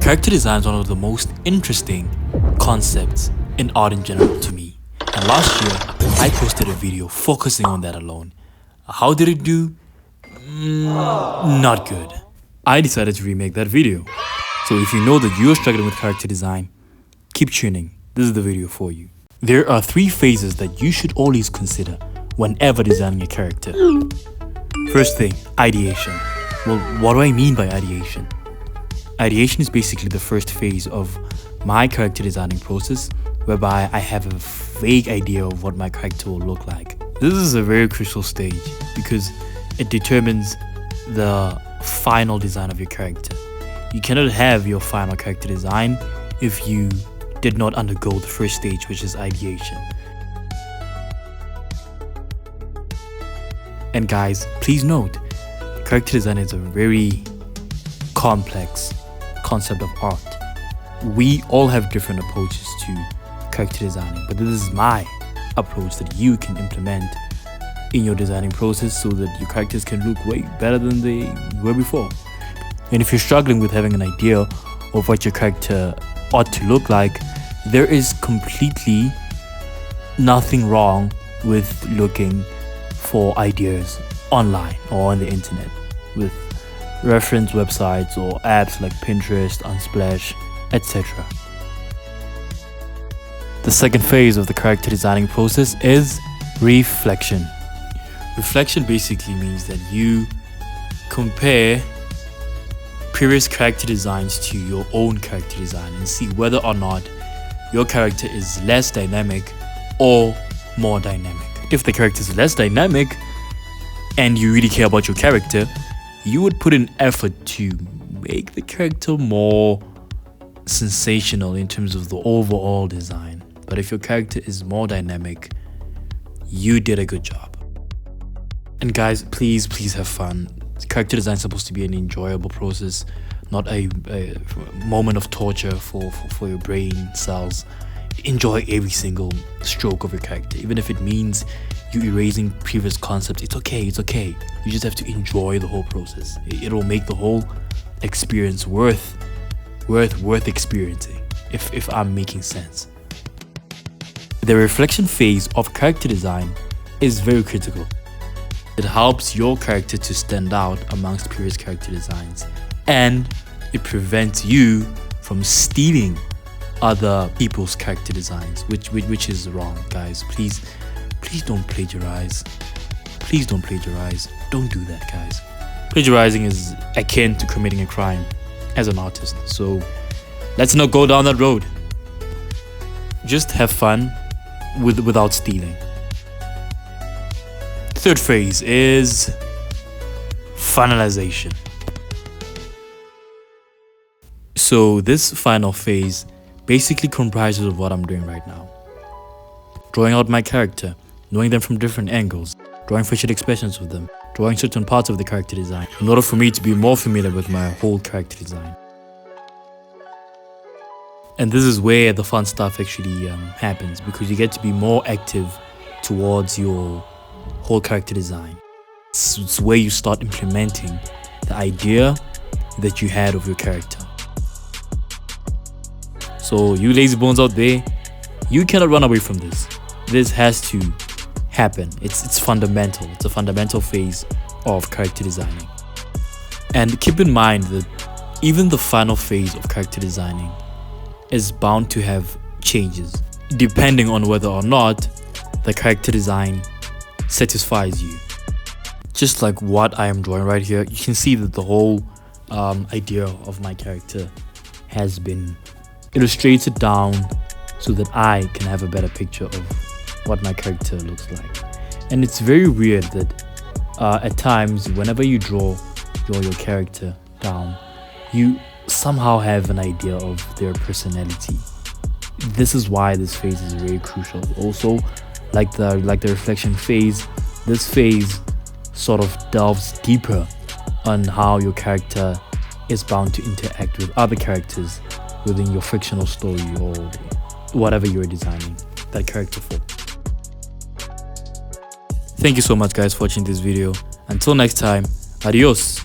Character design is one of the most interesting concepts in art in general to me. And last year, I posted a video focusing on that alone. How did it do? Not good. I decided to remake that video. So if you know that you're struggling with character design, keep tuning. This is the video for you. There are 3 phases that you should always consider whenever designing a character. First thing, ideation. Well, what do I mean by ideation? Ideation is basically the first phase of my character designing process, whereby I have a vague idea of what my character will look like. This is a very crucial stage because it determines the final design of your character. You cannot have your final character design if you did not undergo the first stage, which is ideation. And guys, please note, character design is a very complex concept of art. We all have different approaches to character designing, but this is my approach that you can implement in your designing process so that your characters can look way better than they were before. And if you're struggling with having an idea of what your character ought to look like, there is completely nothing wrong with looking for ideas online or on the internet with reference websites or apps like Pinterest, Unsplash, etc. The second phase of the character designing process is reflection. Reflection basically means that you compare previous character designs to your own character design and see whether or not your character is less dynamic or more dynamic. If the character is less dynamic and you really care about your character, you would put in effort to make the character more sensational in terms of the overall design. But if your character is more dynamic, you did a good job. And guys, please have fun. Character design is supposed to be an enjoyable process, not a moment of torture for your brain cells. Enjoy every single stroke of your character, even if it means you erasing previous concepts. It's okay. You just have to enjoy the whole process. It will make the whole experience worth experiencing, if I'm making sense. The reflection phase of character design is very critical. It helps your character to stand out amongst previous character designs, and it prevents you from stealing other people's character designs, which is wrong, guys. Please don't plagiarize. Don't do that, guys. Plagiarizing is akin to committing a crime as an artist, so let's not go down that road. Just have fun without stealing. Third phase is finalization. So this final phase basically comprises of what I'm doing right now. Drawing out my character, knowing them from different angles, drawing facial expressions of them, drawing certain parts of the character design in order for me to be more familiar with my whole character design. And this is where the fun stuff actually happens, because you get to be more active towards your whole character design. It's where you start implementing the idea that you had of your character. So you lazy bones out there, you cannot run away from this. This has to happen. It's fundamental. It's a fundamental phase of character designing. And keep in mind that even the final phase of character designing is bound to have changes depending on whether or not the character design satisfies you. Just like what I am drawing right here, you can see that the whole idea of my character has been illustrated down so that I can have a better picture of what my character looks like. And it's very weird that at times, whenever you draw your character down, you somehow have an idea of their personality. This is why this phase is very crucial. Also, like the reflection phase, this phase sort of delves deeper on how your character is bound to interact with other characters within your fictional story or whatever you're designing that character for. Thank you so much, guys, for watching this video. Until next time, adios.